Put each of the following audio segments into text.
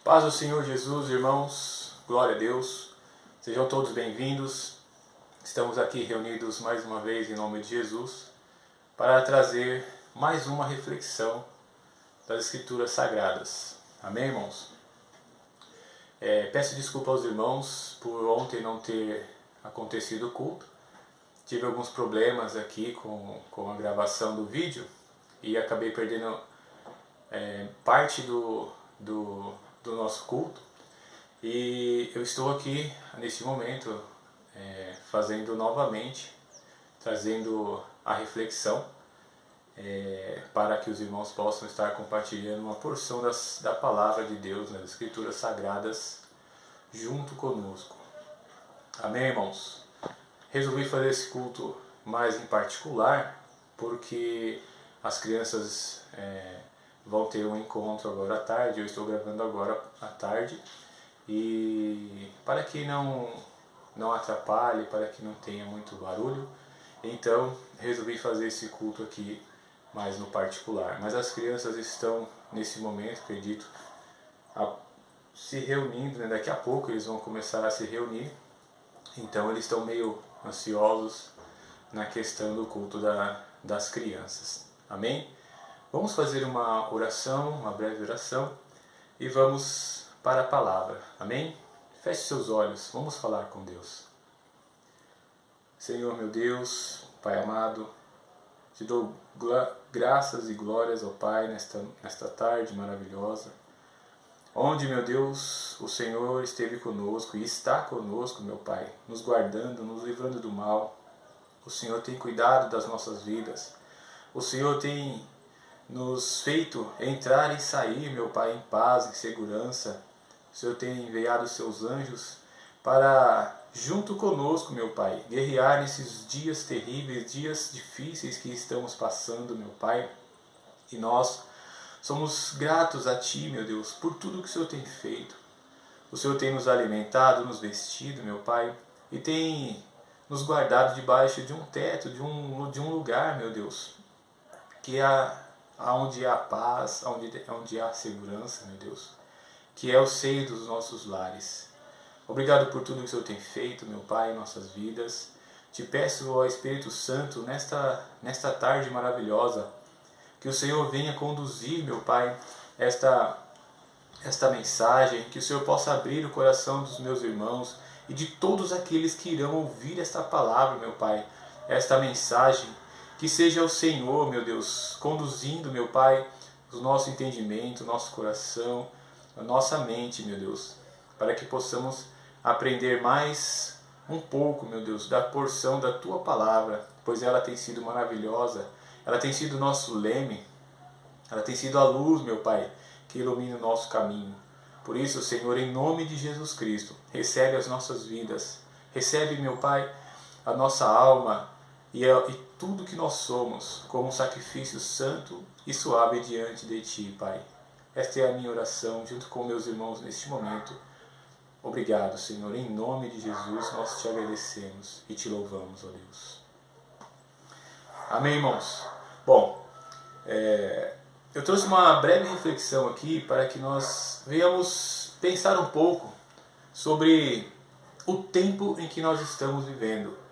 Paz do Senhor Jesus, irmãos, glória a Deus, sejam todos bem-vindos. Estamos aqui reunidos mais uma vez em nome de Jesus para trazer mais uma reflexão das Escrituras Sagradas. Amém, irmãos? Peço desculpa aos irmãos por ontem não ter acontecido o culto. Tive alguns problemas aqui com a gravação do vídeo e acabei perdendo parte do nosso culto. E eu estou aqui neste momento fazendo novamente, trazendo a reflexão para que os irmãos possam estar compartilhando uma porção da palavra de Deus, das Escrituras Sagradas, junto conosco. Amém, irmãos? Resolvi fazer esse culto mais em particular porque as crianças vão ter um encontro agora à tarde. Eu estou gravando agora à tarde e para que não atrapalhe, para que não tenha muito barulho, então resolvi fazer esse culto aqui mais no particular. Mas as crianças estão nesse momento, acredito, se reunindo, né? Daqui a pouco eles vão começar a se reunir, então eles estão meio ansiosos na questão do culto das crianças. Amém? Vamos fazer uma oração, uma breve oração, e vamos para a palavra. Amém? Feche seus olhos, vamos falar com Deus. Senhor meu Deus, Pai amado, te dou graças e glórias ao Pai nesta tarde maravilhosa, onde, meu Deus, o Senhor esteve conosco e está conosco, meu Pai, nos guardando, nos livrando do mal. O Senhor tem cuidado das nossas vidas. O Senhor tem nos feito entrar e sair, meu Pai, em paz, em segurança. O Senhor tem enviado os seus anjos para, junto conosco, meu Pai, guerrear nesses dias terríveis, dias difíceis que estamos passando, meu Pai. E nós somos gratos a Ti, meu Deus, por tudo que o Senhor tem feito. O Senhor tem nos alimentado, nos vestido, meu Pai, e tem nos guardado debaixo de um teto, de um lugar, meu Deus, que onde há paz, onde há segurança, meu Deus, que é o seio dos nossos lares. Obrigado por tudo que o Senhor tem feito, meu Pai, em nossas vidas. Te peço, ó Espírito Santo, nesta tarde maravilhosa, que o Senhor venha conduzir, meu Pai, esta mensagem, que o Senhor possa abrir o coração dos meus irmãos e de todos aqueles que irão ouvir esta palavra, meu Pai, esta mensagem. Que seja o Senhor, meu Deus, conduzindo, meu Pai, o nosso entendimento, o nosso coração, a nossa mente, meu Deus, para que possamos aprender mais um pouco, meu Deus, da porção da Tua palavra, pois ela tem sido maravilhosa, ela tem sido o nosso leme, ela tem sido a luz, meu Pai, que ilumina o nosso caminho. Por isso, Senhor, em nome de Jesus Cristo, recebe as nossas vidas, recebe, meu Pai, a nossa alma, e tudo que nós somos como um sacrifício santo e suave diante de Ti, Pai. Esta é a minha oração junto com meus irmãos neste momento. Obrigado, Senhor. Em nome de Jesus nós Te agradecemos e Te louvamos, ó Deus. Amém, irmãos? Bom, eu trouxe uma breve reflexão aqui para que nós venhamos pensar um pouco sobre o tempo em que nós estamos vivendo.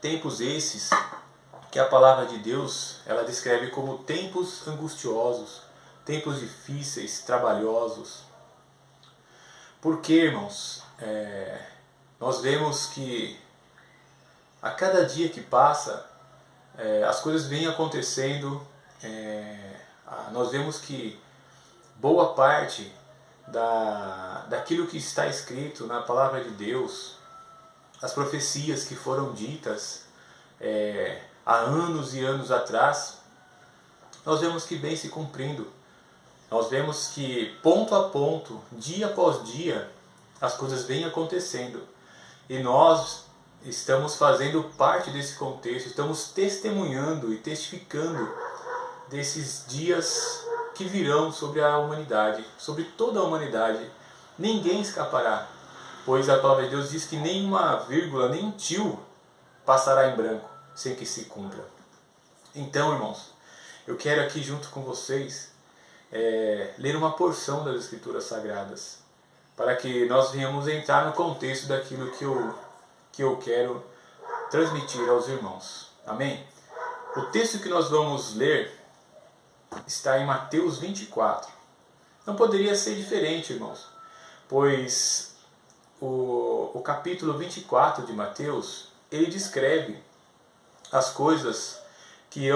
Tempos esses que a palavra de Deus ela descreve como tempos angustiosos, tempos difíceis, trabalhosos. Porque, irmãos, nós vemos que a cada dia que passa, as coisas vêm acontecendo. Nós vemos que boa parte daquilo que está escrito na palavra de Deus, as profecias que foram ditas há anos e anos atrás, nós vemos que vem se cumprindo. Nós vemos que ponto a ponto, dia após dia, as coisas vêm acontecendo. E nós estamos fazendo parte desse contexto, estamos testemunhando e testificando desses dias que virão sobre a humanidade, sobre toda a humanidade. Ninguém escapará. Pois a palavra de Deus diz que nenhuma vírgula, nem um tio passará em branco sem que se cumpra. Então, irmãos, eu quero aqui junto com vocês ler uma porção das Escrituras Sagradas, para que nós venhamos entrar no contexto daquilo que eu quero transmitir aos irmãos. Amém? O texto que nós vamos ler está em Mateus 24. Não poderia ser diferente, irmãos, pois o capítulo 24 de Mateus, ele descreve as coisas que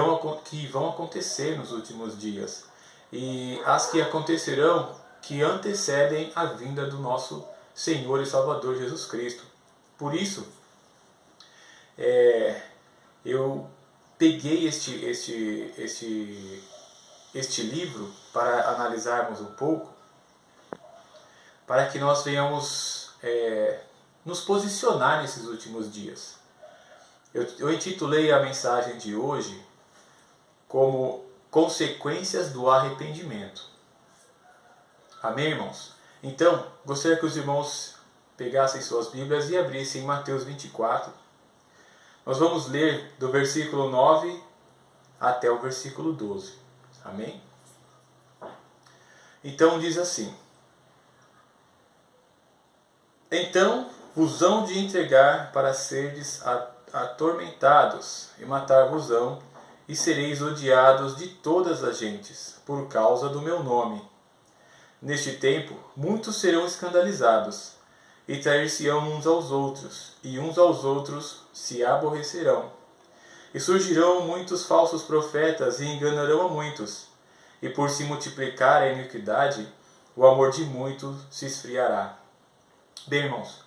vão acontecer nos últimos dias e as que acontecerão, que antecedem a vinda do nosso Senhor e Salvador Jesus Cristo. Por isso, eu peguei este livro para analisarmos um pouco, para que nós venhamos nos posicionar nesses últimos dias. Eu intitulei a mensagem de hoje como Consequências do Arrependimento. Amém, irmãos? Então, gostaria que os irmãos pegassem suas Bíblias e abrissem em Mateus 24. Nós vamos ler do versículo 9 até o versículo 12. Amém? Então diz assim: Então vos hão de entregar para serdes atormentados, e matar-vos-ão, e sereis odiados de todas as gentes, por causa do meu nome. Neste tempo, muitos serão escandalizados, e trair-se-ão uns aos outros, e uns aos outros se aborrecerão. E surgirão muitos falsos profetas, e enganarão a muitos. E por se multiplicar a iniquidade, o amor de muitos se esfriará. Bem, irmãos,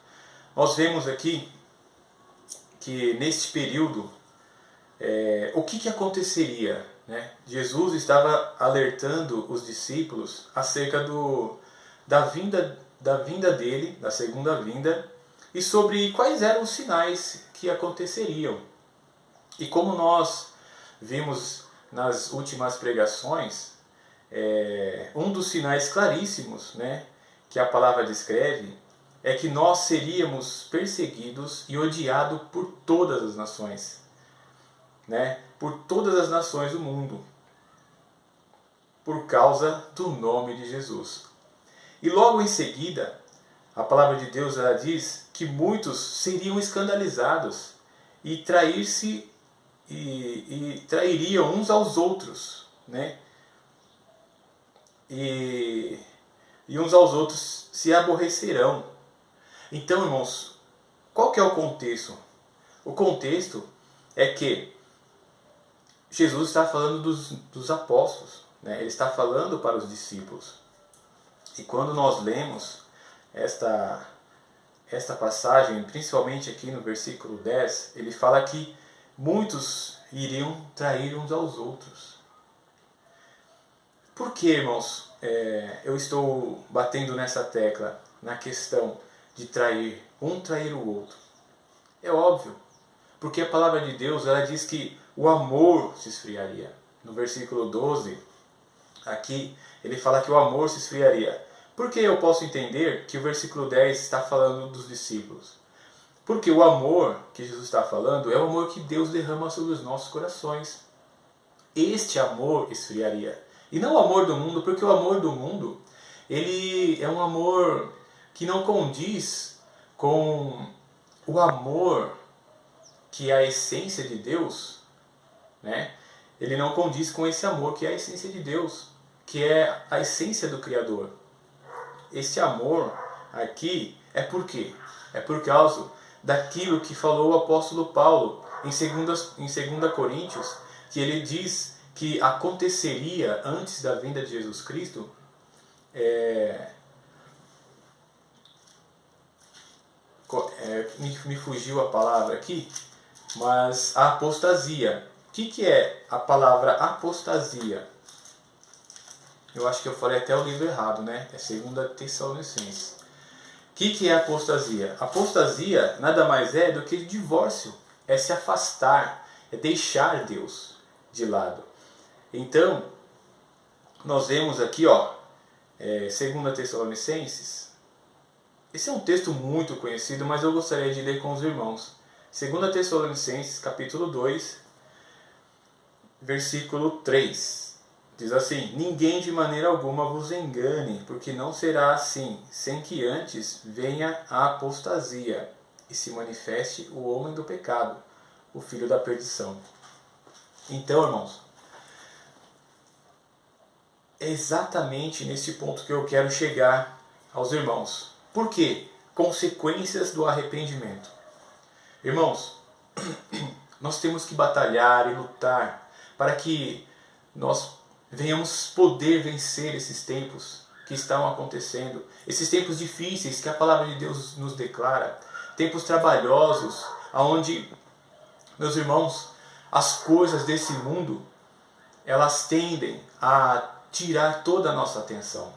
nós vemos aqui que neste período, o que aconteceria, né? Jesus estava alertando os discípulos acerca da vinda dele, da segunda vinda, e sobre quais eram os sinais que aconteceriam. E como nós vimos nas últimas pregações, um dos sinais claríssimos, né, que a palavra descreve é que nós seríamos perseguidos e odiados por todas as nações, né, por todas as nações do mundo, por causa do nome de Jesus. E logo em seguida, a palavra de Deus ela diz que muitos seriam escandalizados e trairiam uns aos outros, né? E uns aos outros se aborrecerão. Então, irmãos, qual que é o contexto? O contexto é que Jesus está falando dos apóstolos, né? Ele está falando para os discípulos. E quando nós lemos esta passagem, principalmente aqui no versículo 10, ele fala que muitos iriam trair uns aos outros. Por que, irmãos, eu estou batendo nessa tecla, na questão de trair o outro? É óbvio, porque a palavra de Deus ela diz que o amor se esfriaria. No versículo 12, aqui, ele fala que o amor se esfriaria. Por que eu posso entender que o versículo 10 está falando dos discípulos? Porque o amor que Jesus está falando é o amor que Deus derrama sobre os nossos corações. Este amor esfriaria. E não o amor do mundo, porque o amor do mundo ele é um amor que não condiz com o amor que é a essência de Deus, né? Ele não condiz com esse amor que é a essência de Deus, que é a essência do Criador. Esse amor aqui é por quê? É por causa daquilo que falou o apóstolo Paulo em 2 Coríntios, que ele diz que aconteceria antes da vinda de Jesus Cristo, me fugiu a palavra aqui, mas a apostasia. O que é a palavra apostasia? Eu acho que eu falei até o livro errado, né? É 2 Tessalonicenses. O que é apostasia? Apostasia nada mais é do que divórcio. É se afastar, é deixar Deus de lado. Então, nós vemos aqui, 2 Tessalonicenses. Esse é um texto muito conhecido, mas eu gostaria de ler com os irmãos. 2 Tessalonicenses, capítulo 2, versículo 3. Diz assim: ninguém de maneira alguma vos engane, porque não será assim, sem que antes venha a apostasia e se manifeste o homem do pecado, o filho da perdição. Então, irmãos, é exatamente nesse ponto que eu quero chegar aos irmãos. Por quê? Consequências do arrependimento. Irmãos, nós temos que batalhar e lutar para que nós venhamos poder vencer esses tempos que estão acontecendo, esses tempos difíceis que a palavra de Deus nos declara, tempos trabalhosos, onde, meus irmãos, as coisas desse mundo, elas tendem a tirar toda a nossa atenção,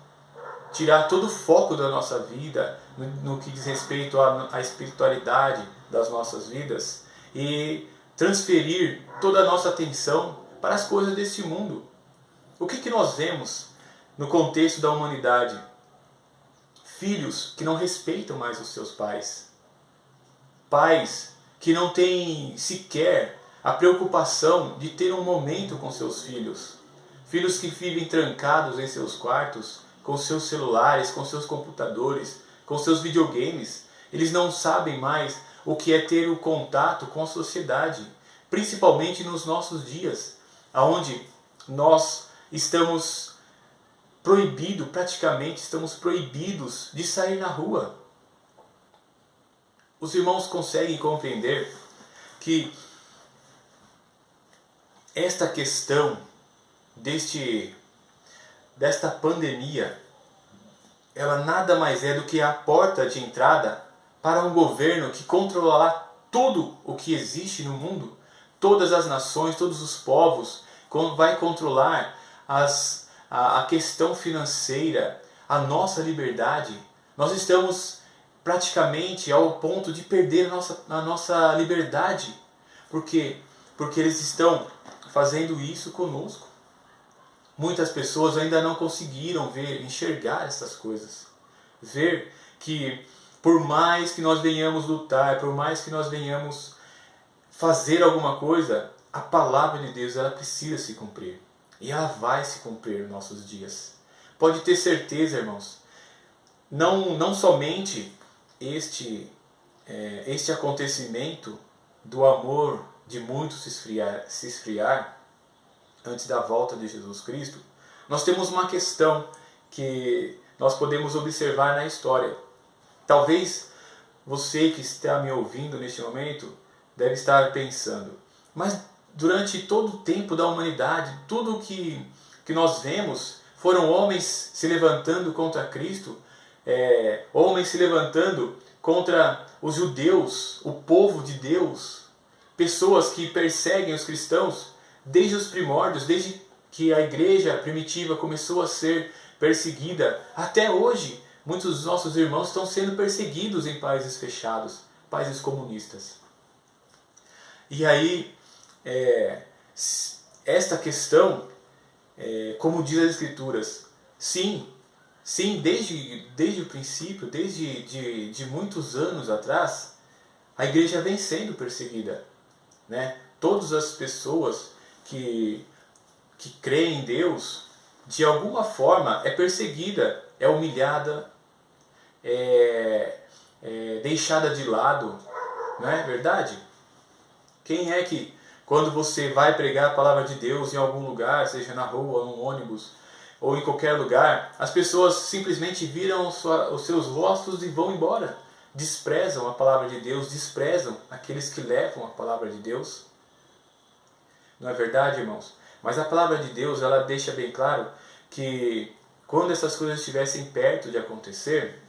tirar todo o foco da nossa vida no que diz respeito à espiritualidade das nossas vidas e transferir toda a nossa atenção para as coisas desse mundo. O que nós vemos no contexto da humanidade? Filhos que não respeitam mais os seus pais. Pais que não têm sequer a preocupação de ter um momento com seus filhos. Filhos que vivem trancados em seus quartos, com seus celulares, com seus computadores, com seus videogames. Eles não sabem mais o que é ter o contato com a sociedade, principalmente nos nossos dias, onde nós estamos estamos proibidos de sair na rua. Os irmãos conseguem compreender que esta questão desta pandemia, ela nada mais é do que a porta de entrada para um governo que controlará tudo o que existe no mundo, todas as nações, todos os povos, vai controlar a questão financeira, a nossa liberdade. Nós estamos praticamente ao ponto de perder a nossa liberdade. Por quê? Porque eles estão fazendo isso conosco. Muitas pessoas ainda não conseguiram enxergar essas coisas. Ver que por mais que nós venhamos lutar, por mais que nós venhamos fazer alguma coisa, a palavra de Deus ela precisa se cumprir. E ela vai se cumprir nos nossos dias. Pode ter certeza, irmãos, não somente este acontecimento do amor de muitos se esfriar antes da volta de Jesus Cristo, nós temos uma questão que nós podemos observar na história. Talvez você que está me ouvindo neste momento deve estar pensando, mas durante todo o tempo da humanidade, tudo que nós vemos foram homens se levantando contra Cristo, homens se levantando contra os judeus, o povo de Deus, pessoas que perseguem os cristãos desde os primórdios, desde que a igreja primitiva começou a ser perseguida. Até hoje, muitos dos nossos irmãos estão sendo perseguidos em países fechados, países comunistas. E aí, esta questão, como diz as Escrituras, sim, desde o princípio, desde muitos anos atrás, a igreja vem sendo perseguida, né? Todas as pessoas que creem em Deus, de alguma forma, é perseguida, é humilhada, deixada de lado, não é verdade? Quem é que, quando você vai pregar a palavra de Deus em algum lugar, seja na rua, no ônibus, ou em qualquer lugar, as pessoas simplesmente viram os seus rostos e vão embora. Desprezam a palavra de Deus, desprezam aqueles que levam a palavra de Deus. Não é verdade, irmãos? Mas a palavra de Deus, ela deixa bem claro que quando essas coisas estivessem perto de acontecer,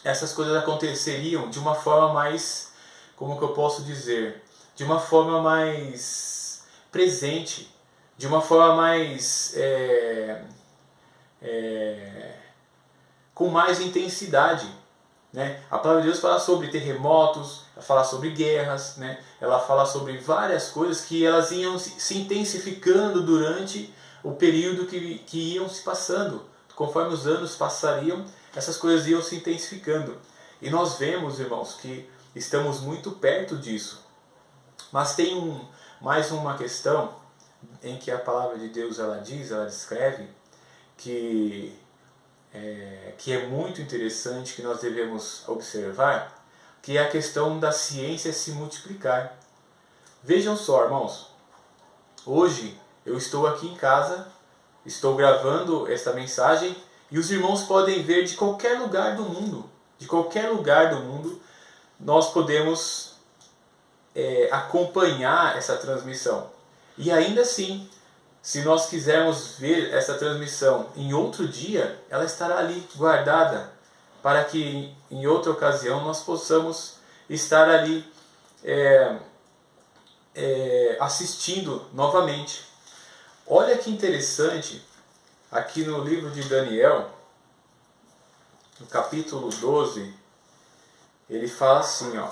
essas coisas aconteceriam de uma forma mais, como que eu posso dizer, de uma forma mais presente, de uma forma mais com mais intensidade, né? A palavra de Deus fala sobre terremotos, ela fala sobre guerras, né? Ela fala sobre várias coisas que elas iam se intensificando durante o período que iam se passando. Conforme os anos passariam, essas coisas iam se intensificando. E nós vemos, irmãos, que estamos muito perto disso. Mas tem mais uma questão em que a palavra de Deus ela descreve que é muito interessante, que nós devemos observar, que é a questão da ciência se multiplicar. Vejam só, irmãos, hoje eu estou aqui em casa, estou gravando esta mensagem e os irmãos podem ver de qualquer lugar do mundo. De qualquer lugar do mundo nós podemos acompanhar essa transmissão. E ainda assim, se nós quisermos ver essa transmissão em outro dia, ela estará ali guardada para que em outra ocasião nós possamos estar ali assistindo novamente. Olha que interessante, aqui no livro de Daniel, no capítulo 12, ele fala assim, ó,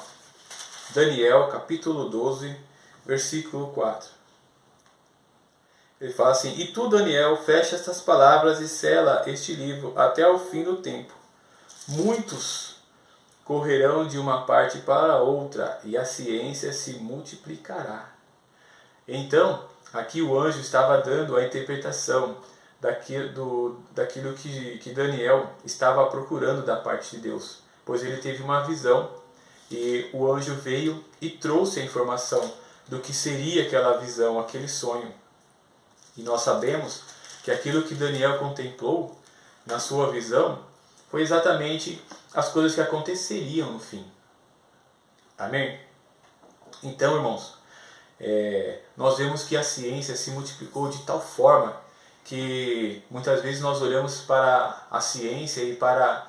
Daniel, capítulo 12, versículo 4. Ele fala assim: E tu, Daniel, fecha estas palavras e sela este livro até o fim do tempo. Muitos correrão de uma parte para outra, e a ciência se multiplicará. Então, aqui o anjo estava dando a interpretação daquilo que Daniel estava procurando da parte de Deus. Pois ele teve uma visão, e o anjo veio e trouxe a informação do que seria aquela visão, aquele sonho. E nós sabemos que aquilo que Daniel contemplou na sua visão foi exatamente as coisas que aconteceriam no fim. Amém? Então, irmãos, nós vemos que a ciência se multiplicou de tal forma que muitas vezes nós olhamos para a ciência e para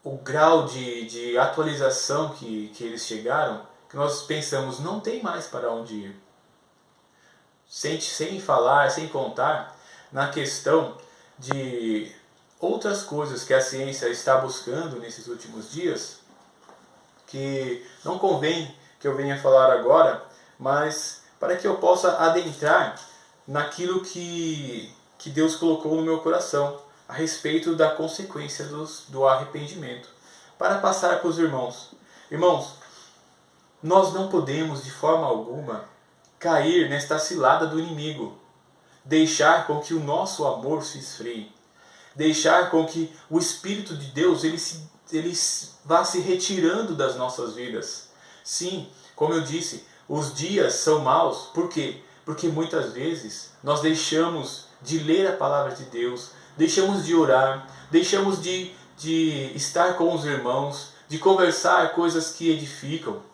o grau de atualização que eles chegaram, que nós pensamos, não tem mais para onde ir. Sem falar, sem contar na questão de outras coisas que a ciência está buscando nesses últimos dias, que não convém que eu venha falar agora, mas para que eu possa adentrar naquilo que Deus colocou no meu coração a respeito da consequência do arrependimento, para passar para os irmãos. Irmãos, nós não podemos de forma alguma cair nesta cilada do inimigo, deixar com que o nosso amor se esfrie, deixar com que o Espírito de Deus ele vá se retirando das nossas vidas. Sim, como eu disse, os dias são maus. Por quê? Porque muitas vezes nós deixamos de ler a palavra de Deus, deixamos de orar, deixamos de estar com os irmãos, de conversar coisas que edificam.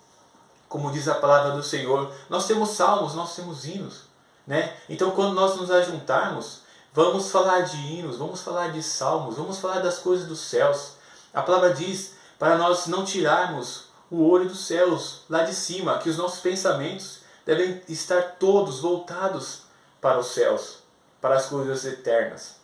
Como diz a palavra do Senhor, nós temos salmos, nós temos hinos, né? Então quando nós nos ajuntarmos, vamos falar de hinos, vamos falar de salmos, vamos falar das coisas dos céus. A palavra diz para nós não tirarmos o olho dos céus, lá de cima, que os nossos pensamentos devem estar todos voltados para os céus, para as coisas eternas.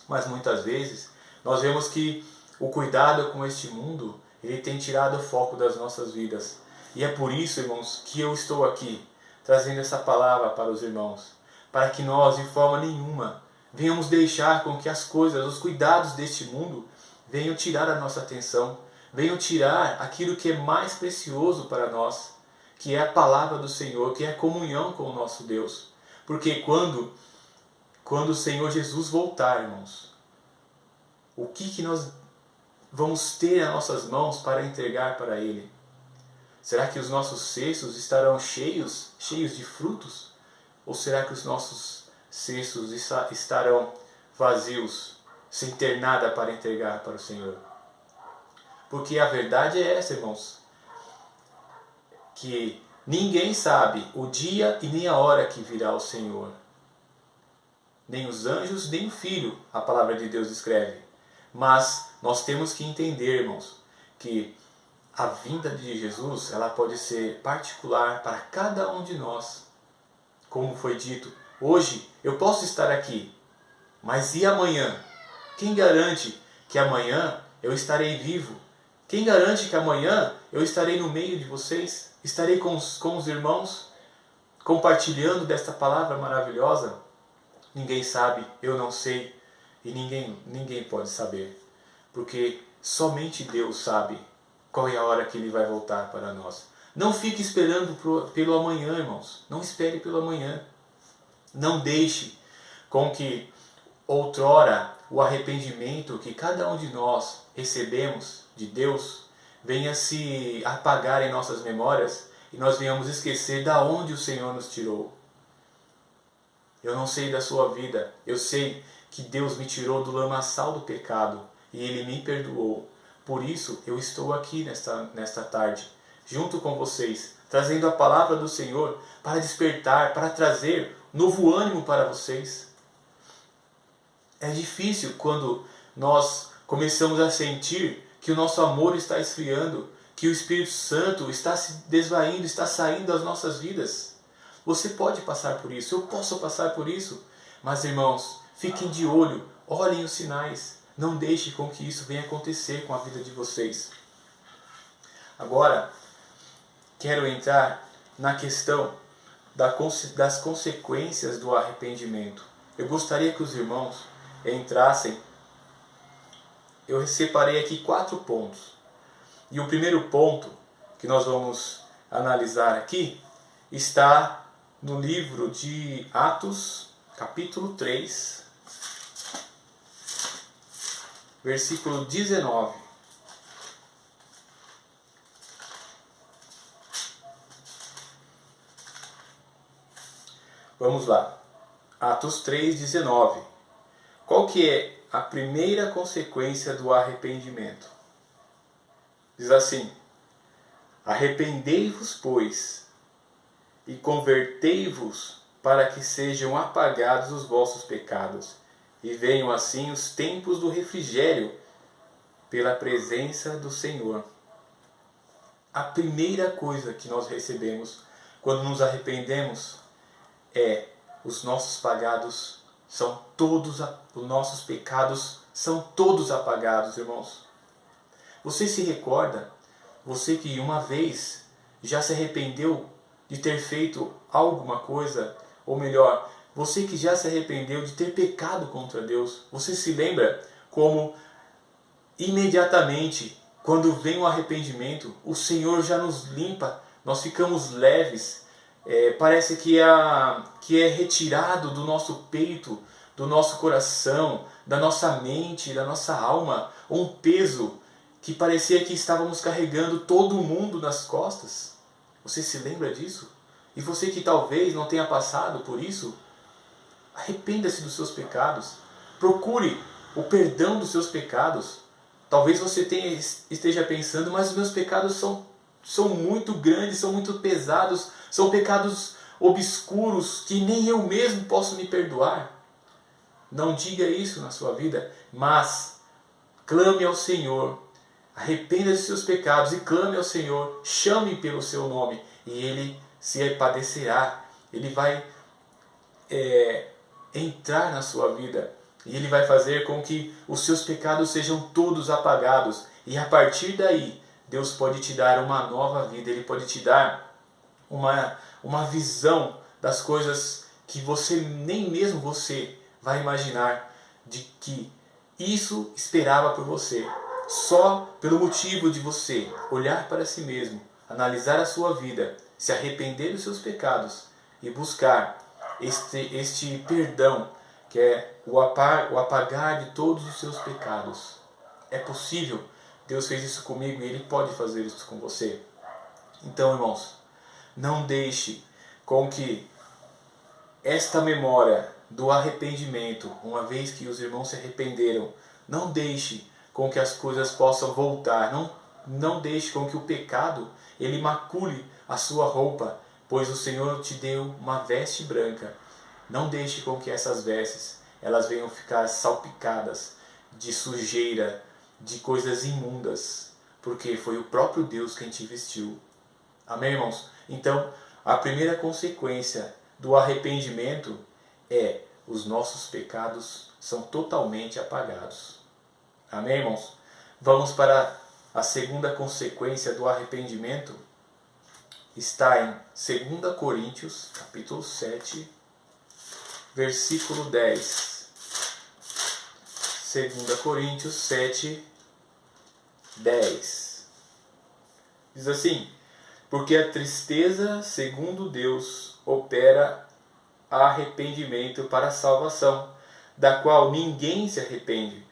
Mas muitas vezes nós vemos que o cuidado com este mundo, ele tem tirado o foco das nossas vidas. E é por isso, irmãos, que eu estou aqui, trazendo essa palavra para os irmãos, para que nós, de forma nenhuma, venhamos deixar com que as coisas, os cuidados deste mundo, venham tirar a nossa atenção, venham tirar aquilo que é mais precioso para nós, que é a palavra do Senhor, que é a comunhão com o nosso Deus. Porque quando o Senhor Jesus voltar, irmãos, o que nós vamos ter nas nossas mãos para entregar para Ele? Será que os nossos cestos estarão cheios de frutos? Ou será que os nossos cestos estarão vazios, sem ter nada para entregar para o Senhor? Porque a verdade é essa, irmãos, que ninguém sabe o dia e nem a hora que virá o Senhor. Nem os anjos, nem o Filho, a palavra de Deus escreve. Mas nós temos que entender, irmãos, que a vinda de Jesus, ela pode ser particular para cada um de nós. Como foi dito, hoje eu posso estar aqui, mas e amanhã? Quem garante que amanhã eu estarei vivo? Quem garante que amanhã eu estarei no meio de vocês? Estarei com os irmãos, compartilhando desta palavra maravilhosa? Ninguém sabe, eu não sei, e ninguém pode saber, porque somente Deus sabe qual é a hora que Ele vai voltar para nós. Não fique esperando pelo amanhã, irmãos. Não espere pelo amanhã. Não deixe com que outrora o arrependimento que cada um de nós recebemos de Deus venha se apagar em nossas memórias e nós venhamos esquecer da onde o Senhor nos tirou. Eu não sei da sua vida, eu sei que Deus me tirou do lamaçal do pecado e Ele me perdoou. Por isso eu estou aqui nesta tarde, junto com vocês, trazendo a palavra do Senhor para despertar, para trazer novo ânimo para vocês. É difícil quando nós começamos a sentir que o nosso amor está esfriando, que o Espírito Santo está se desvaindo, está saindo das nossas vidas. Você pode passar por isso, eu posso passar por isso. Mas irmãos, fiquem de olho, olhem os sinais. Não deixe com que isso venha acontecer com a vida de vocês. Agora, quero entrar na questão das consequências do arrependimento. Eu gostaria que os irmãos entrassem. Eu separei aqui 4 pontos. E o primeiro ponto que nós vamos analisar aqui está no livro de Atos, capítulo 3, versículo 19. Vamos lá. Atos 3, 19. Qual que é a primeira consequência do arrependimento? Diz assim: arrependei-vos, pois, e convertei-vos para que sejam apagados os vossos pecados, e venham assim os tempos do refrigério pela presença do Senhor. A primeira coisa que nós recebemos quando nos arrependemos é os nossos pecados são todos apagados, irmãos. Você se recorda, você que uma vez já se arrependeu de ter feito alguma coisa, ou melhor, você que já se arrependeu de ter pecado contra Deus, você se lembra como imediatamente, quando vem o arrependimento, o Senhor já nos limpa, nós ficamos leves, parece que é retirado do nosso peito, do nosso coração, da nossa mente, da nossa alma, um peso que parecia que estávamos carregando todo mundo nas costas. Você se lembra disso? E você que talvez não tenha passado por isso, arrependa-se dos seus pecados. Procure o perdão dos seus pecados. Talvez você esteja pensando, mas os meus pecados são muito grandes, são muito pesados, são pecados obscuros que nem eu mesmo posso me perdoar. Não diga isso na sua vida, mas clame ao Senhor. Arrependa de seus pecados e clame ao Senhor, chame pelo seu nome e Ele se padecerá. Ele vai entrar na sua vida e Ele vai fazer com que os seus pecados sejam todos apagados. E a partir daí, Deus pode te dar uma nova vida, Ele pode te dar uma visão das coisas que nem mesmo você vai imaginar de que isso esperava por você. Só pelo motivo de você olhar para si mesmo, analisar a sua vida, se arrepender dos seus pecados e buscar este perdão, que é o apagar de todos os seus pecados. É possível. Deus fez isso comigo e Ele pode fazer isso com você. Então, irmãos, não deixe com que esta memória do arrependimento, uma vez que os irmãos se arrependeram, não deixe com que as coisas possam voltar. Não deixe com que o pecado ele macule a sua roupa, pois o Senhor te deu uma veste branca. Não deixe com que essas vestes elas venham ficar salpicadas de sujeira, de coisas imundas, porque foi o próprio Deus quem te vestiu. Amém, irmãos? Então, a primeira consequência do arrependimento é os nossos pecados são totalmente apagados. Amém, irmãos? Vamos para a segunda consequência do arrependimento. Está em 2 Coríntios, capítulo 7, versículo 10. 2 Coríntios 7, 10. Diz assim: Porque a tristeza, segundo Deus, opera arrependimento para a salvação, da qual ninguém se arrepende,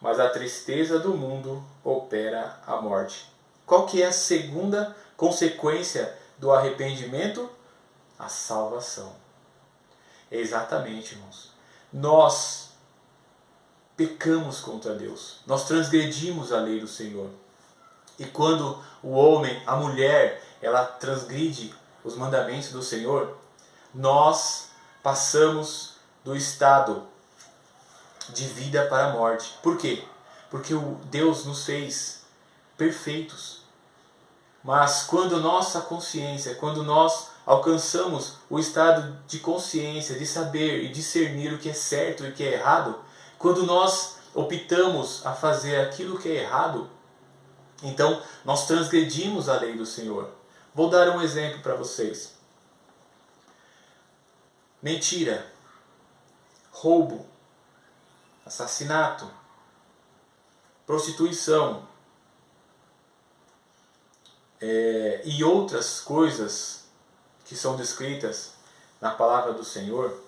mas a tristeza do mundo opera a morte. Qual que é a segunda consequência do arrependimento? A salvação. Exatamente, irmãos. Nós pecamos contra Deus. Nós transgredimos a lei do Senhor. E quando o homem, a mulher, ela transgride os mandamentos do Senhor, nós passamos do estado de vida para a morte. Por quê? Porque Deus nos fez perfeitos. Mas quando nossa consciência, quando nós alcançamos o estado de consciência, de saber e discernir o que é certo e o que é errado, quando nós optamos a fazer aquilo que é errado, então nós transgredimos a lei do Senhor. Vou dar um exemplo para vocês. Mentira, roubo, assassinato, prostituição e outras coisas que são descritas na palavra do Senhor.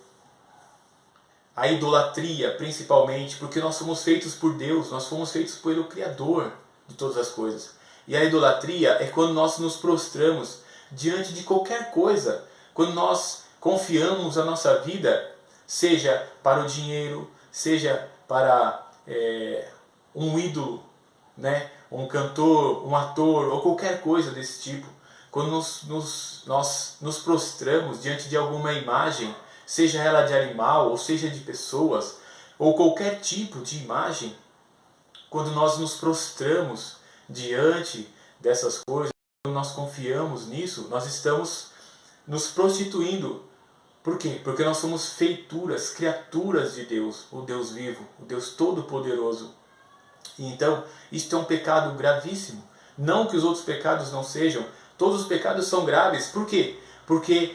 A idolatria, principalmente, porque nós somos feitos por Deus, nós fomos feitos pelo Criador de todas as coisas. E a idolatria é quando nós nos prostramos diante de qualquer coisa, quando nós confiamos a nossa vida, seja para o dinheiro, seja para um ídolo, né? Um cantor, um ator ou qualquer coisa desse tipo. Quando nós nos prostramos diante de alguma imagem, seja ela de animal ou seja de pessoas, ou qualquer tipo de imagem, quando nós nos prostramos diante dessas coisas, quando nós confiamos nisso, nós estamos nos prostituindo. Por quê? Porque nós somos feituras, criaturas de Deus, o Deus vivo, o Deus Todo-Poderoso. E então, isto é um pecado gravíssimo. Não que os outros pecados não sejam, todos os pecados são graves. Por quê? Porque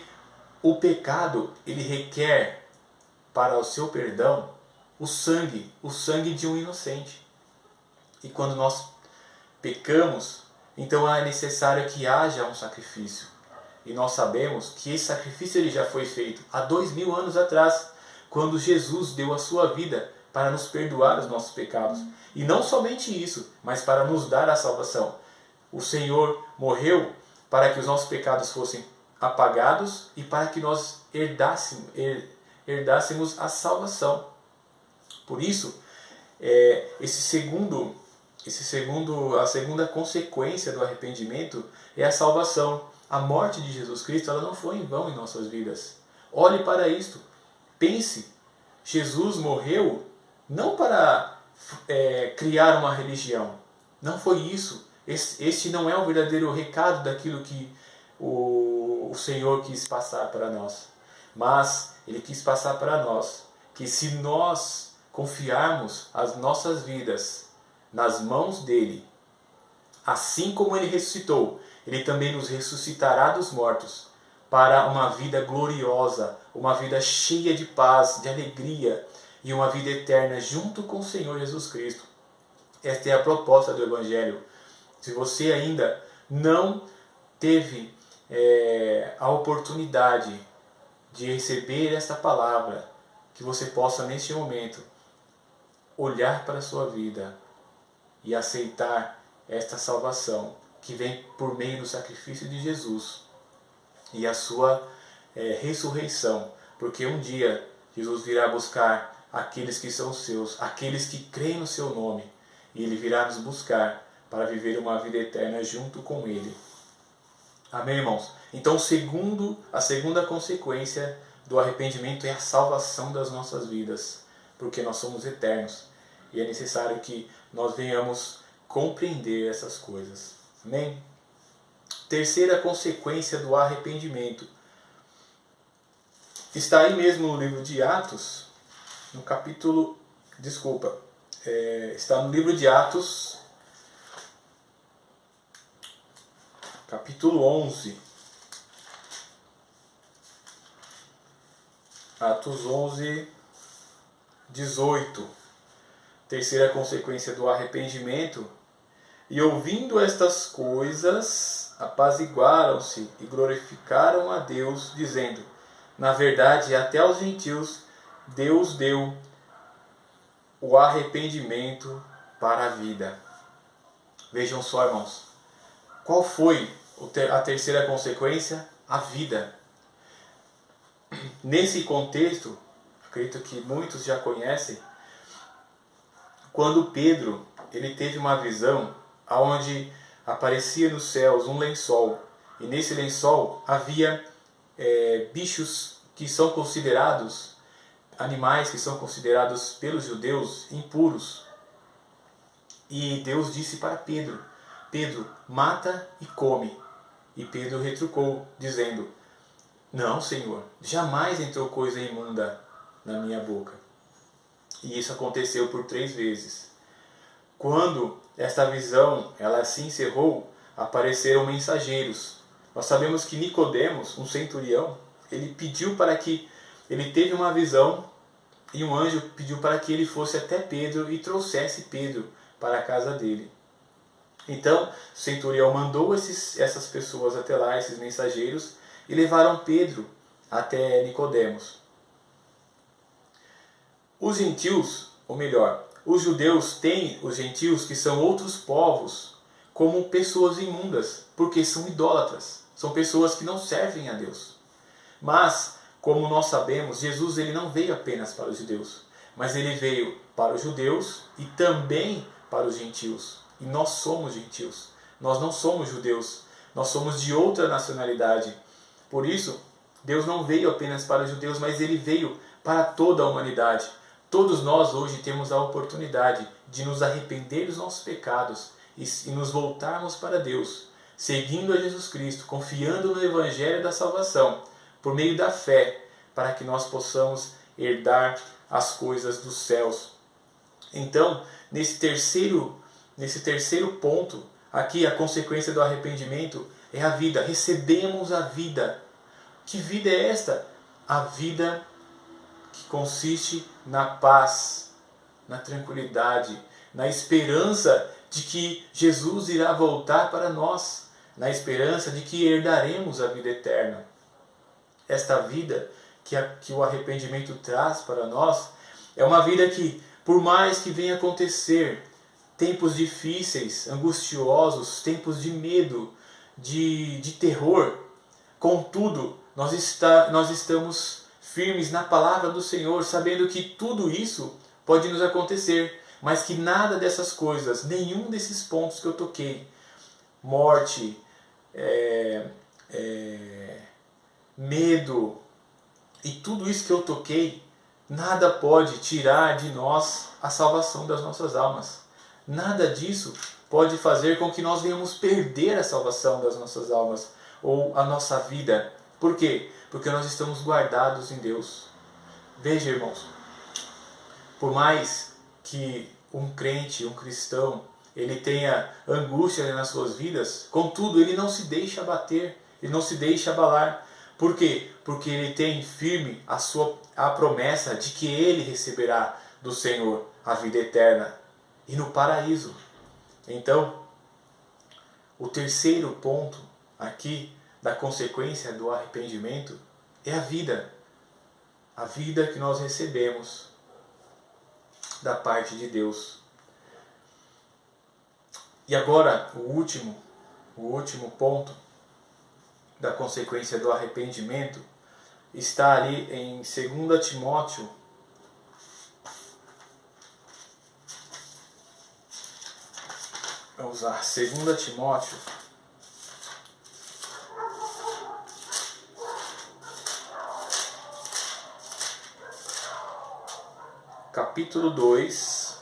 o pecado, ele requer para o seu perdão o sangue de um inocente. E quando nós pecamos, então é necessário que haja um sacrifício. E nós sabemos que esse sacrifício ele já foi feito há 2000 anos atrás, quando Jesus deu a sua vida para nos perdoar os nossos pecados. E não somente isso, mas para nos dar a salvação. O Senhor morreu para que os nossos pecados fossem apagados e para que nós herdássemos a salvação. Por isso, a segunda consequência do arrependimento é a salvação. A morte de Jesus Cristo, ela não foi em vão em nossas vidas. Olhe para isto. Pense. Jesus morreu não para criar uma religião. Não foi isso. Este não é o verdadeiro recado daquilo que o Senhor quis passar para nós. Mas Ele quis passar para nós que se nós confiarmos as nossas vidas nas mãos dEle, assim como Ele ressuscitou, Ele também nos ressuscitará dos mortos para uma vida gloriosa, uma vida cheia de paz, de alegria e uma vida eterna junto com o Senhor Jesus Cristo. Esta é a proposta do Evangelho. Se você ainda não teve a oportunidade de receber esta palavra, que você possa neste momento olhar para a sua vida e aceitar esta salvação que vem por meio do sacrifício de Jesus e a sua ressurreição, porque um dia Jesus virá buscar aqueles que são seus, aqueles que creem no seu nome, e Ele virá nos buscar para viver uma vida eterna junto com Ele. Amém, irmãos? Então, a segunda consequência do arrependimento é a salvação das nossas vidas, porque nós somos eternos e é necessário que nós venhamos compreender essas coisas. Amém? Terceira consequência do arrependimento está aí mesmo no livro de Atos, no capítulo... está no livro de Atos, capítulo 11. Atos 11, 18. Terceira consequência do arrependimento. E ouvindo estas coisas, apaziguaram-se e glorificaram a Deus, dizendo: na verdade, até aos gentios Deus deu o arrependimento para a vida. Vejam só, irmãos, qual foi a terceira consequência? A vida. Nesse contexto, acredito que muitos já conhecem, quando Pedro ele teve uma visão onde aparecia nos céus um lençol, e nesse lençol havia bichos que são considerados, animais que são considerados pelos judeus impuros. E Deus disse para Pedro: Pedro, mata e come. E Pedro retrucou, dizendo: não, Senhor, jamais entrou coisa imunda na minha boca. E isso aconteceu por 3 vezes. Quando esta visão ela se encerrou, apareceram mensageiros. Nós sabemos que Nicodemos, um centurião, ele teve uma visão, e um anjo pediu para que ele fosse até Pedro e trouxesse Pedro para a casa dele. Então, o centurião mandou essas pessoas até lá, esses mensageiros, e levaram Pedro até Nicodemos. Os gentios, ou melhor, os judeus têm os gentios, que são outros povos, como pessoas imundas, porque são idólatras. São pessoas que não servem a Deus. Mas, como nós sabemos, Jesus ele não veio apenas para os judeus, mas ele veio para os judeus e também para os gentios. E nós somos gentios. Nós não somos judeus. Nós somos de outra nacionalidade. Por isso, Deus não veio apenas para os judeus, mas ele veio para toda a humanidade. Todos nós hoje temos a oportunidade de nos arrepender dos nossos pecados e nos voltarmos para Deus, seguindo a Jesus Cristo, confiando no Evangelho da salvação, por meio da fé, para que nós possamos herdar as coisas dos céus. Então, nesse terceiro ponto, aqui a consequência do arrependimento é a vida. Recebemos a vida. Que vida é esta? A vida que consiste na paz, na tranquilidade, na esperança de que Jesus irá voltar para nós, na esperança de que herdaremos a vida eterna. Esta vida que o arrependimento traz para nós é uma vida que, por mais que venha acontecer tempos difíceis, angustiosos, tempos de medo, de terror, contudo, nós estamos firmes na palavra do Senhor, sabendo que tudo isso pode nos acontecer, mas que nada dessas coisas, nenhum desses pontos que eu toquei, morte, medo e tudo isso que eu toquei, nada pode tirar de nós a salvação das nossas almas. Nada disso pode fazer com que nós venhamos perder a salvação das nossas almas ou a nossa vida. Por quê? Porque nós estamos guardados em Deus. Veja, irmãos, por mais que um crente, um cristão, ele tenha angústia nas suas vidas, contudo, ele não se deixa abater, ele não se deixa abalar. Por quê? Porque ele tem firme a promessa de que ele receberá do Senhor a vida eterna e no paraíso. Então, o terceiro ponto aqui da consequência do arrependimento é a vida. A vida que nós recebemos da parte de Deus. E agora, o último ponto da consequência do arrependimento está ali em 2 Timóteo. Vamos lá, 2 Timóteo. Capítulo 2,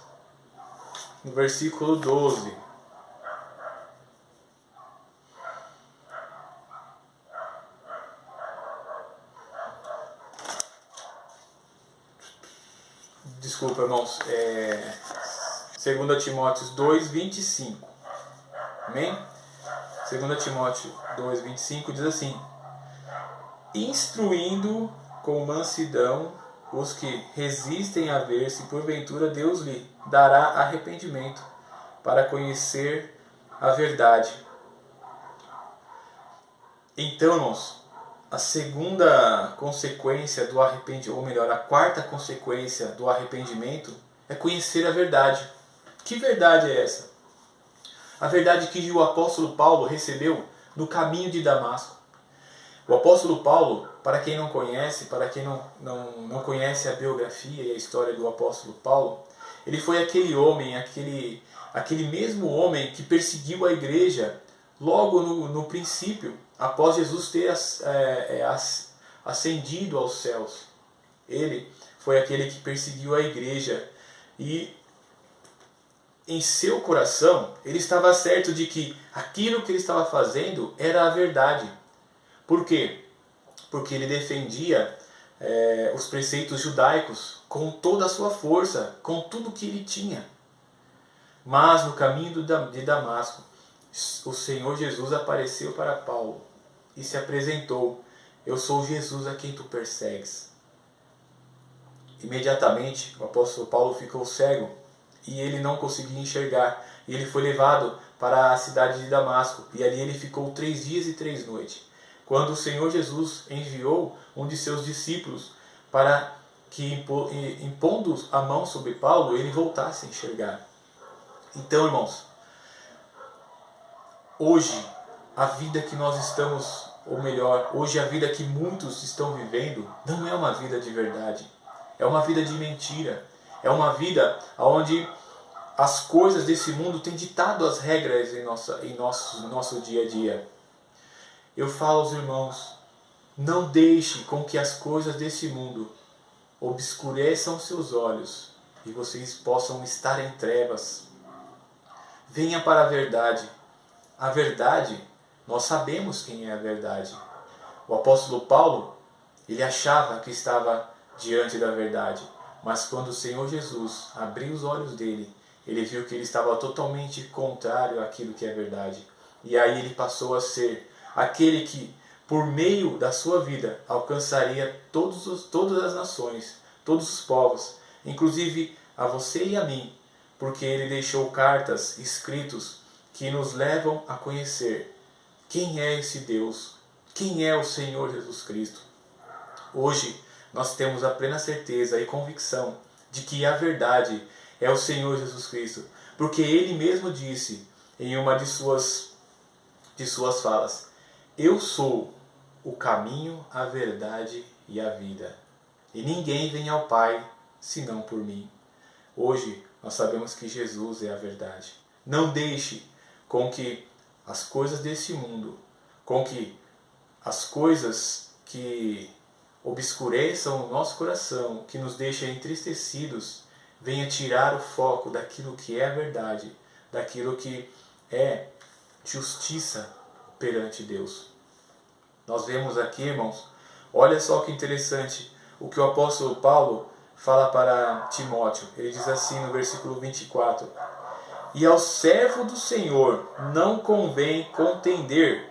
no versículo 12. Desculpa, irmãos. 2 Timóteo 2, 25. Amém? 2 Timóteo 2, 25 diz assim: instruindo com mansidão os que resistem a ver se porventura Deus lhe dará arrependimento para conhecer a verdade. Então, irmãos, a segunda consequência do arrependimento, ou melhor, a quarta consequência do arrependimento é conhecer a verdade. Que verdade é essa? A verdade que o apóstolo Paulo recebeu no caminho de Damasco. O apóstolo Paulo, para quem não conhece, para quem não conhece a biografia e a história do apóstolo Paulo, ele foi aquele homem, aquele mesmo homem que perseguiu a igreja logo no princípio, após Jesus ter ascendido aos céus. Ele foi aquele que perseguiu a igreja e em seu coração ele estava certo de que aquilo que ele estava fazendo era a verdade. Por quê? Porque ele defendia os preceitos judaicos com toda a sua força, com tudo que ele tinha. Mas no caminho de Damasco, o Senhor Jesus apareceu para Paulo e se apresentou: eu sou Jesus a quem tu persegues. Imediatamente o apóstolo Paulo ficou cego e ele não conseguia enxergar. E ele foi levado para a cidade de Damasco e ali ele ficou 3 dias e 3 noites. Quando o Senhor Jesus enviou um de seus discípulos para que, impondo a mão sobre Paulo, ele voltasse a enxergar. Então, irmãos, hoje, a vida que nós estamos, ou melhor, hoje a vida que muitos estão vivendo, não é uma vida de verdade. É uma vida de mentira. É uma vida onde as coisas desse mundo têm ditado as regras em nosso dia a dia. Eu falo aos irmãos, não deixe com que as coisas desse mundo obscureçam seus olhos e vocês possam estar em trevas. Venha para a verdade. A verdade, nós sabemos quem é a verdade. O apóstolo Paulo, ele achava que estava diante da verdade, mas quando o Senhor Jesus abriu os olhos dele, ele viu que ele estava totalmente contrário àquilo que é verdade. E aí ele passou a ser aquele que, por meio da sua vida, alcançaria todas as nações, todos os povos, inclusive a você e a mim, porque ele deixou cartas, escritos, que nos levam a conhecer quem é esse Deus, quem é o Senhor Jesus Cristo. Hoje nós temos a plena certeza e convicção de que a verdade é o Senhor Jesus Cristo, porque ele mesmo disse em uma de suas falas: eu sou o caminho, a verdade e a vida, e ninguém vem ao Pai senão por mim. Hoje nós sabemos que Jesus é a verdade. Não deixe com que as coisas desse mundo, com que as coisas que obscureçam o nosso coração, que nos deixam entristecidos, venha tirar o foco daquilo que é a verdade, daquilo que é justiça perante Deus. Nós vemos aqui, irmãos, olha só que interessante o que o apóstolo Paulo fala para Timóteo. Ele diz assim no versículo 24: e ao servo do Senhor não convém contender,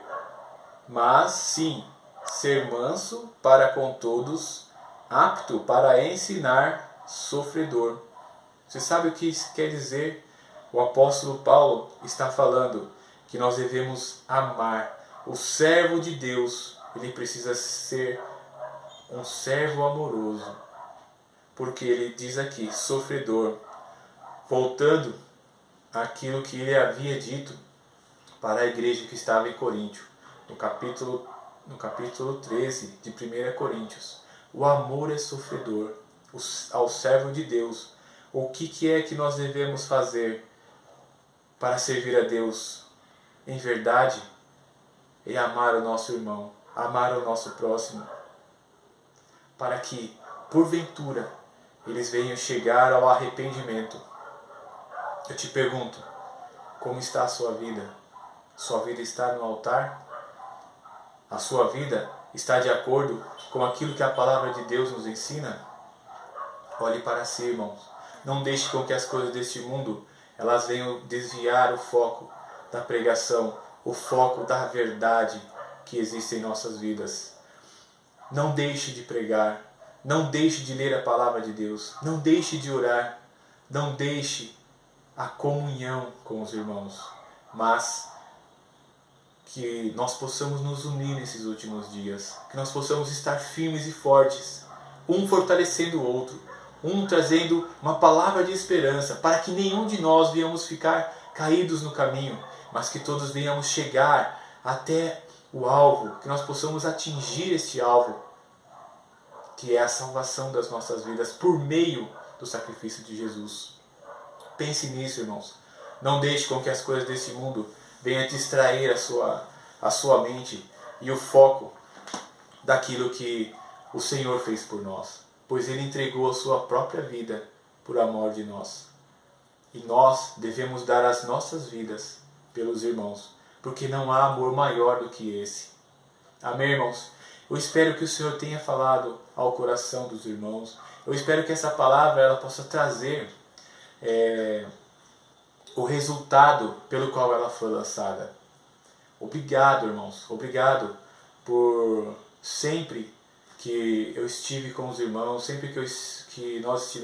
mas sim ser manso para com todos, apto para ensinar, sofredor. Você sabe o que isso quer dizer? O apóstolo Paulo está falando que nós devemos amar. O servo de Deus, ele precisa ser um servo amoroso, porque ele diz aqui, sofredor, voltando àquilo que ele havia dito para a igreja que estava em Coríntio, no capítulo 13 de 1 Coríntios. O amor é sofredor. Ao servo de Deus, o que é que nós devemos fazer para servir a Deus em verdade? É amar o nosso irmão, amar o nosso próximo, para que, porventura, eles venham chegar ao arrependimento. Eu te pergunto, como está a sua vida? Sua vida está no altar? A sua vida está de acordo com aquilo que a palavra de Deus nos ensina? Olhe para si, irmãos. Não deixe com que as coisas deste mundo elas venham desviar o foco da pregação, o foco da verdade que existe em nossas vidas. Não deixe de pregar, não deixe de ler a palavra de Deus, não deixe de orar, não deixe a comunhão com os irmãos, mas que nós possamos nos unir nesses últimos dias, que nós possamos estar firmes e fortes, um fortalecendo o outro, um trazendo uma palavra de esperança, para que nenhum de nós venhamos ficar caídos no caminho, mas que todos venhamos chegar até o alvo, que nós possamos atingir este alvo, que é a salvação das nossas vidas por meio do sacrifício de Jesus. Pense nisso, irmãos. Não deixe com que as coisas desse mundo venham distrair a sua mente e o foco daquilo que o Senhor fez por nós, pois Ele entregou a sua própria vida por amor de nós. E nós devemos dar as nossas vidas pelos irmãos, porque não há amor maior do que esse. Amém, irmãos? Eu espero que o Senhor tenha falado ao coração dos irmãos. Eu espero que essa palavra ela possa trazer o resultado pelo qual ela foi lançada. Obrigado, irmãos. Obrigado por sempre que eu estive com os irmãos, sempre que nós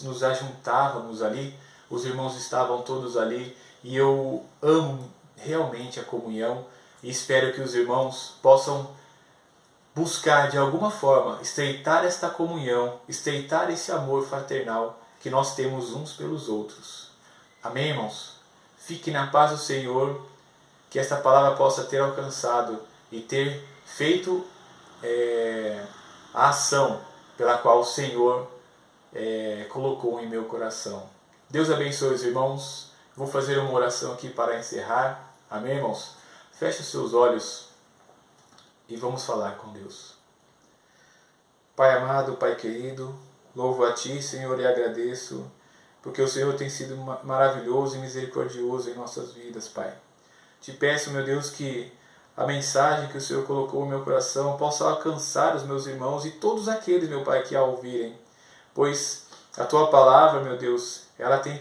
nos ajuntávamos ali, os irmãos estavam todos ali, e eu amo realmente a comunhão e espero que os irmãos possam buscar de alguma forma estreitar esta comunhão, estreitar esse amor fraternal que nós temos uns pelos outros. Amém, irmãos? Fique na paz do Senhor, que esta palavra possa ter alcançado e ter feito a ação pela qual o Senhor colocou em meu coração. Deus abençoe os irmãos. Vou fazer uma oração aqui para encerrar. Amém, irmãos? Feche os seus olhos e vamos falar com Deus. Pai amado, Pai querido, louvo a Ti, Senhor, e agradeço, porque o Senhor tem sido maravilhoso e misericordioso em nossas vidas, Pai. Te peço, meu Deus, que a mensagem que o Senhor colocou no meu coração possa alcançar os meus irmãos e todos aqueles, meu Pai, que a ouvirem. Pois a Tua palavra, meu Deus, ela tem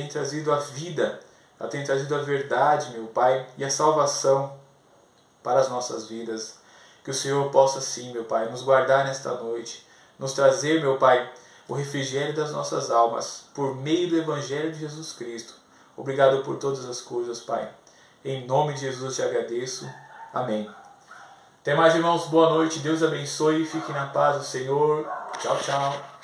trazido a vida, ela tem trazido a verdade, meu Pai, e a salvação para as nossas vidas. Que o Senhor possa sim, meu Pai, nos guardar nesta noite, nos trazer, meu Pai, o refrigério das nossas almas, por meio do Evangelho de Jesus Cristo. Obrigado por todas as coisas, Pai. Em nome de Jesus te agradeço. Amém. Até mais, irmãos. Boa noite. Deus abençoe. Fiquem na paz do Senhor. Tchau, tchau.